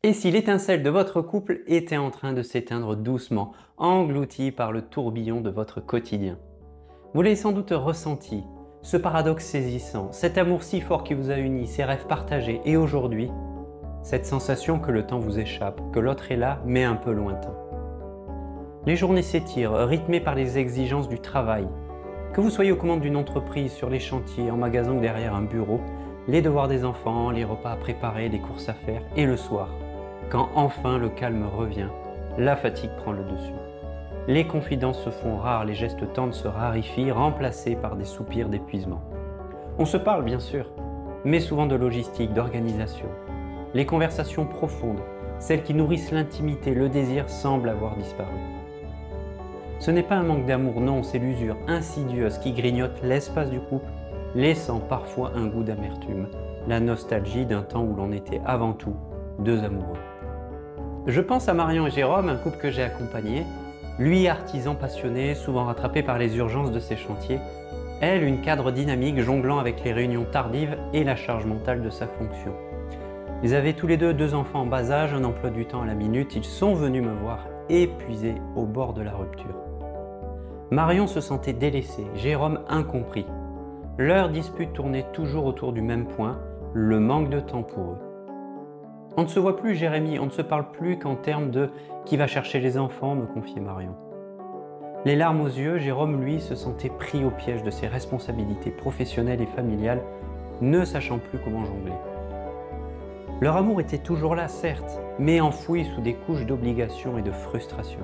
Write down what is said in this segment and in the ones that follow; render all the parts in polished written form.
Et si l'étincelle de votre couple était en train de s'éteindre doucement, engloutie par le tourbillon de votre quotidien? Vous l'avez sans doute ressenti, ce paradoxe saisissant, cet amour si fort qui vous a uni, ces rêves partagés, et aujourd'hui, cette sensation que le temps vous échappe, que l'autre est là, mais un peu lointain. Les journées s'étirent, rythmées par les exigences du travail. Que vous soyez aux commandes d'une entreprise, sur les chantiers, en magasin ou derrière un bureau, les devoirs des enfants, les repas à préparer, les courses à faire, et le soir, quand enfin le calme revient, la fatigue prend le dessus. Les confidences se font rares, les gestes tendres se raréfient, remplacés par des soupirs d'épuisement. On se parle bien sûr, mais souvent de logistique, d'organisation. Les conversations profondes, celles qui nourrissent l'intimité, le désir, semblent avoir disparu. Ce n'est pas un manque d'amour, non, c'est l'usure insidieuse qui grignote l'espace du couple, laissant parfois un goût d'amertume, la nostalgie d'un temps où l'on était avant tout deux amoureux. Je pense à Marion et Jérôme, un couple que j'ai accompagné, lui artisan passionné, souvent rattrapé par les urgences de ses chantiers, elle une cadre dynamique jonglant avec les réunions tardives et la charge mentale de sa fonction. Ils avaient tous les deux enfants en bas âge, un emploi du temps à la minute, ils sont venus me voir épuisés au bord de la rupture. Marion se sentait délaissée, Jérôme incompris. Leur dispute tournait toujours autour du même point, le manque de temps pour eux. On ne se voit plus, Jérémy, on ne se parle plus qu'en termes de « qui va chercher les enfants ?» me confiait Marion. Les larmes aux yeux, Jérôme, lui, se sentait pris au piège de ses responsabilités professionnelles et familiales, ne sachant plus comment jongler. Leur amour était toujours là, certes, mais enfoui sous des couches d'obligation et de frustration.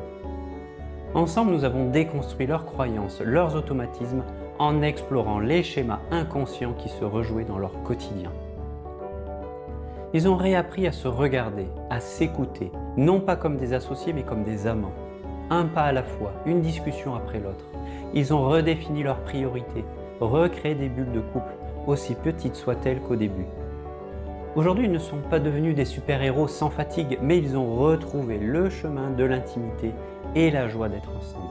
Ensemble, nous avons déconstruit leurs croyances, leurs automatismes, en explorant les schémas inconscients qui se rejouaient dans leur quotidien. Ils ont réappris à se regarder, à s'écouter, non pas comme des associés, mais comme des amants. Un pas à la fois, une discussion après l'autre. Ils ont redéfini leurs priorités, recréé des bulles de couple, aussi petites soient-elles qu'au début. Aujourd'hui, ils ne sont pas devenus des super-héros sans fatigue, mais ils ont retrouvé le chemin de l'intimité et la joie d'être ensemble.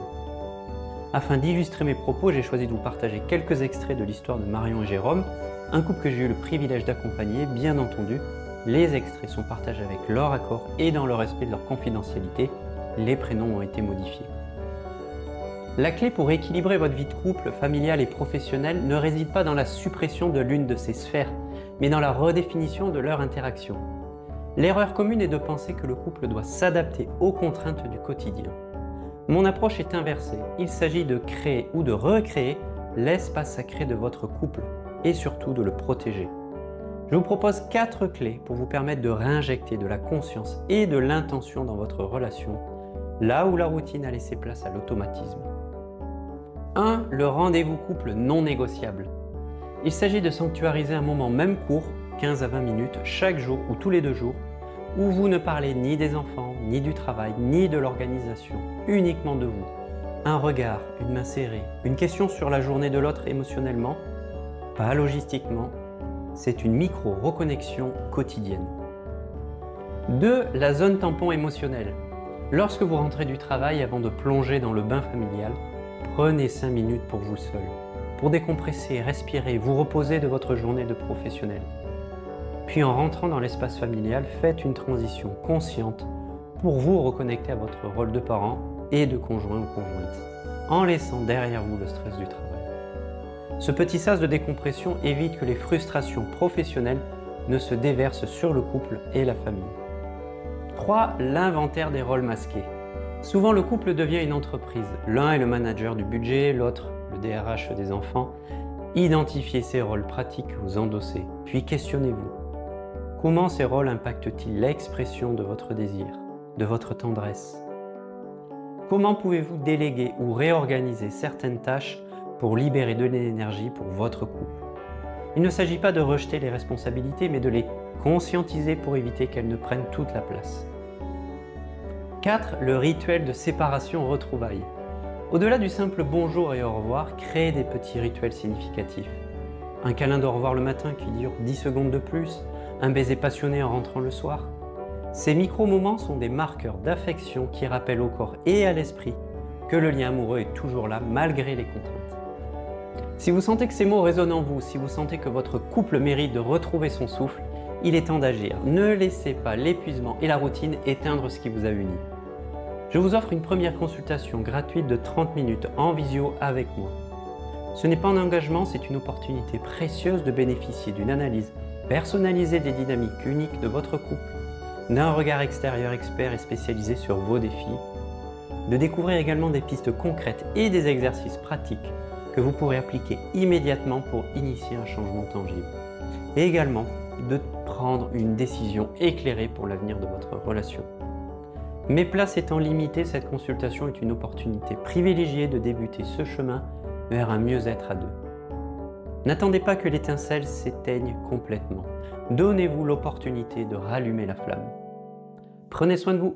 Afin d'illustrer mes propos, j'ai choisi de vous partager quelques extraits de l'histoire de Marion et Jérôme, un couple que j'ai eu le privilège d'accompagner, bien entendu. Les extraits sont partagés avec leur accord et dans le respect de leur confidentialité. Les prénoms ont été modifiés. La clé pour équilibrer votre vie de couple, familiale et professionnelle ne réside pas dans la suppression de l'une de ces sphères, mais dans la redéfinition de leur interaction. L'erreur commune est de penser que le couple doit s'adapter aux contraintes du quotidien. Mon approche est inversée. Il s'agit de créer ou de recréer l'espace sacré de votre couple et surtout de le protéger. Je vous propose 4 clés pour vous permettre de réinjecter de la conscience et de l'intention dans votre relation, là où la routine a laissé place à l'automatisme. 1. Le rendez-vous couple non négociable. Il s'agit de sanctuariser un moment même court, 15 à 20 minutes, chaque jour ou tous les 2 jours, où vous ne parlez ni des enfants, ni du travail, ni de l'organisation, uniquement de vous. Un regard, une main serrée, une question sur la journée de l'autre émotionnellement, pas logistiquement, c'est une micro-reconnexion quotidienne. 2. La zone tampon émotionnelle. Lorsque vous rentrez du travail avant de plonger dans le bain familial, prenez 5 minutes pour vous seul, pour décompresser, respirer, vous reposer de votre journée de professionnel. Puis en rentrant dans l'espace familial, faites une transition consciente pour vous reconnecter à votre rôle de parent et de conjoint ou conjointe, en laissant derrière vous le stress du travail. Ce petit sas de décompression évite que les frustrations professionnelles ne se déversent sur le couple et la famille. 3. L'inventaire des rôles masqués. Souvent, le couple devient une entreprise. L'un est le manager du budget, l'autre le DRH des enfants. Identifiez ces rôles pratiques que vous endossez, puis questionnez-vous. Comment ces rôles impactent-ils l'expression de votre désir, de votre tendresse? Comment pouvez-vous déléguer ou réorganiser certaines tâches pour libérer de l'énergie pour votre couple? Il ne s'agit pas de rejeter les responsabilités, mais de les conscientiser pour éviter qu'elles ne prennent toute la place. 4. Le rituel de séparation-retrouvailles. Au-delà du simple bonjour et au revoir, créez des petits rituels significatifs. Un câlin de au revoir le matin qui dure 10 secondes de plus, un baiser passionné en rentrant le soir. Ces micro-moments sont des marqueurs d'affection qui rappellent au corps et à l'esprit que le lien amoureux est toujours là malgré les contraintes. Si vous sentez que ces mots résonnent en vous, si vous sentez que votre couple mérite de retrouver son souffle, Il est temps d'agir. Ne laissez pas l'épuisement et la routine éteindre ce qui vous a uni. Je vous offre une première consultation gratuite de 30 minutes en visio avec moi. Ce n'est pas un engagement, c'est une opportunité précieuse de bénéficier d'une analyse personnalisée des dynamiques uniques de votre couple, d'un regard extérieur expert et spécialisé sur vos défis, de découvrir également des pistes concrètes et des exercices pratiques que vous pourrez appliquer immédiatement pour initier un changement tangible, et également de prendre une décision éclairée pour l'avenir de votre relation. Mes places étant limitées, cette consultation est une opportunité privilégiée de débuter ce chemin vers un mieux-être à deux. N'attendez pas que l'étincelle s'éteigne complètement. Donnez-vous l'opportunité de rallumer la flamme. Prenez soin de vous.